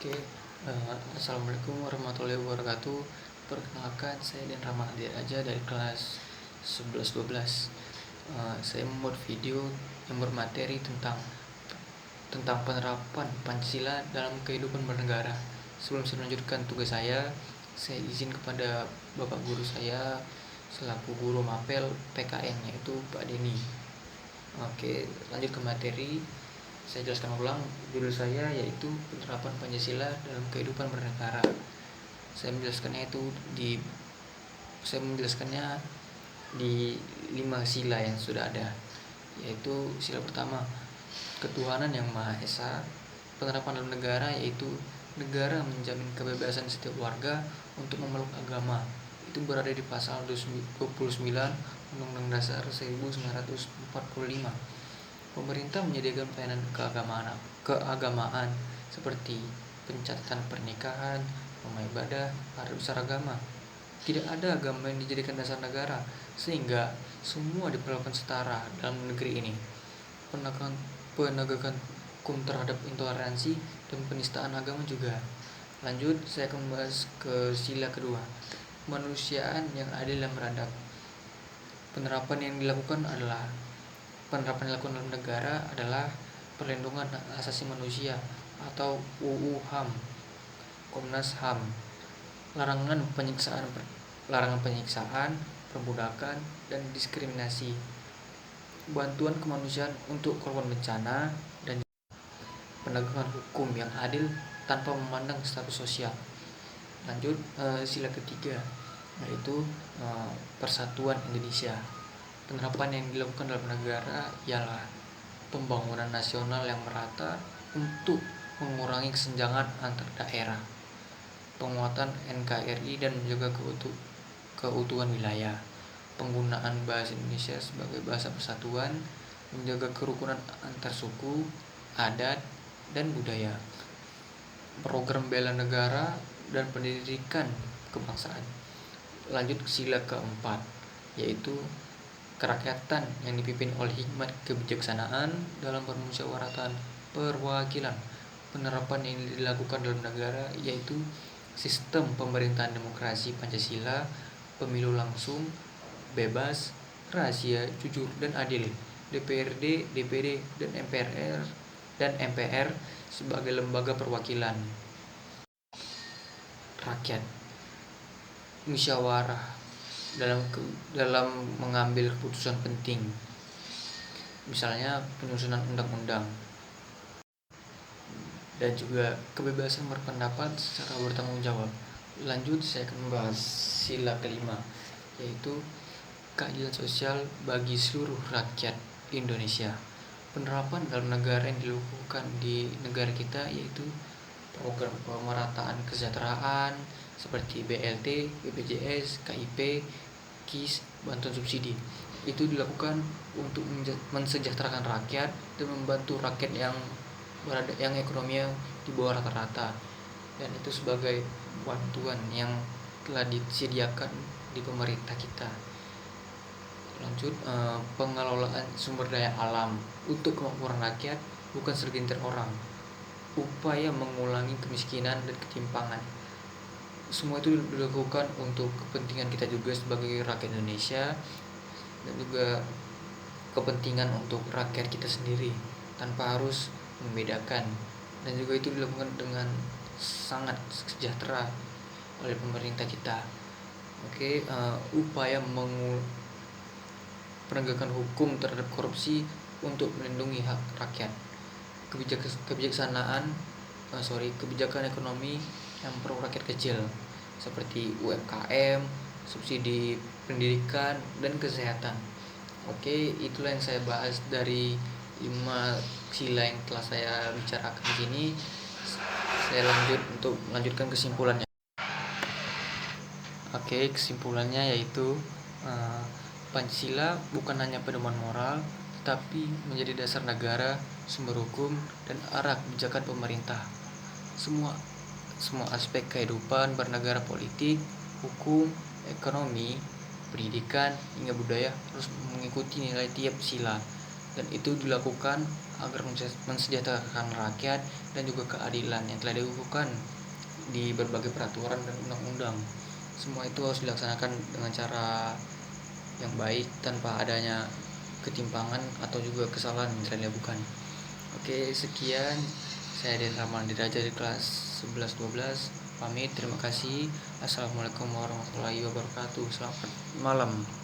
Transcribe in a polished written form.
Oke, Assalamualaikum warahmatullahi wabarakatuh. Perkenalkan, saya Dan Ramadi Raja dari kelas 11-12. Saya membuat video yang bermateri tentang penerapan Pancasila dalam kehidupan bernegara. Sebelum saya melanjutkan tugas saya izin kepada Bapak Guru saya selaku Guru Mapel PKN, yaitu Pak Deni. Oke, lanjut ke materi. Saya jelaskan ulang judul saya, yaitu penerapan Pancasila dalam kehidupan bernegara. Saya menjelaskannya di 5 sila yang sudah ada, yaitu sila pertama, ketuhanan yang Maha Esa. Penerapan dalam negara, yaitu negara menjamin kebebasan setiap warga untuk memeluk agama. Itu berada di pasal 29 Undang-Undang Dasar 1945. Pemerintah menyediakan pelayanan keagamaan seperti pencatatan pernikahan, rumah ibadah, hari besar agama. Tidak ada agama yang dijadikan dasar negara, sehingga semua diperlakukan setara dalam negeri ini. Penegakan hukum terhadap intoleransi dan penistaan agama juga. Lanjut, saya akan membahas ke sila kedua, kemanusiaan yang adil dan beradab. Penerapan yang dilakukan dalam negara adalah perlindungan hak asasi manusia atau UU HAM, Komnas HAM, larangan penyiksaan, perbudakan, dan diskriminasi, bantuan kemanusiaan untuk korban bencana, dan penegakan hukum yang adil tanpa memandang status sosial. Lanjut, sila ketiga, yaitu persatuan Indonesia. Penerapan yang dilakukan dalam negara ialah pembangunan nasional yang merata untuk mengurangi kesenjangan antar daerah, penguatan NKRI dan menjaga keutuhan wilayah, penggunaan bahasa Indonesia sebagai bahasa persatuan, menjaga kerukunan antar suku, adat, dan budaya, program bela negara, dan pendidikan kebangsaan. Lanjut ke sila keempat, yaitu kerakyatan yang dipimpin oleh hikmat kebijaksanaan dalam permusyawaratan perwakilan. Penerapan yang dilakukan dalam negara yaitu sistem pemerintahan demokrasi Pancasila, pemilu langsung, bebas, rahasia, jujur, dan adil, DPRD, DPD, dan MPR sebagai lembaga perwakilan rakyat, musyawarah dalam mengambil keputusan penting, misalnya penyusunan undang-undang, dan juga kebebasan berpendapat secara bertanggung jawab. Lanjut, saya akan membahas sila kelima, yaitu keadilan sosial bagi seluruh rakyat Indonesia. Penerapan dalam negara yang dilakukan di negara kita yaitu program pemerataan kesejahteraan seperti BLT, BPJS, KIP, KIS, bantuan subsidi. Itu dilakukan untuk mensejahterakan rakyat dan membantu rakyat yang ekonominya di bawah rata-rata, dan itu sebagai bantuan yang telah disediakan di pemerintah kita. Lanjut, pengelolaan sumber daya alam untuk kemakmuran rakyat, bukan segelintir orang. Upaya mengurangi kemiskinan dan ketimpangan. Semua itu dilakukan untuk kepentingan kita juga sebagai rakyat Indonesia, dan juga kepentingan untuk rakyat kita sendiri tanpa harus membedakan, dan juga itu dilakukan dengan sangat sejahtera oleh pemerintah kita. Oke, upaya penegakan hukum terhadap korupsi untuk melindungi hak rakyat, kebijakan ekonomi yang pro rakyat kecil seperti UMKM, subsidi pendidikan, dan kesehatan. Oke, itulah yang saya bahas dari 5 sila yang telah saya bicarakan di sini. Saya melanjutkan kesimpulannya. Oke, kesimpulannya yaitu Pancasila bukan hanya pedoman moral, tetapi menjadi dasar negara, sumber hukum, dan arah kebijakan pemerintah. Semua aspek kehidupan bernegara, politik, hukum, ekonomi, pendidikan, hingga budaya harus mengikuti nilai tiap sila. dan itu dilakukan agar mensejahterakan rakyat dan juga keadilan yang telah dikukuhkan di berbagai peraturan dan undang-undang. Semua itu harus dilaksanakan dengan cara yang baik tanpa adanya ketimpangan atau juga kesalahan yang telah dilakukan. Oke, sekian. Saya Den Rahman Diraja di kelas 11-12. Pamit, terima kasih. Assalamualaikum warahmatullahi wabarakatuh. Selamat malam.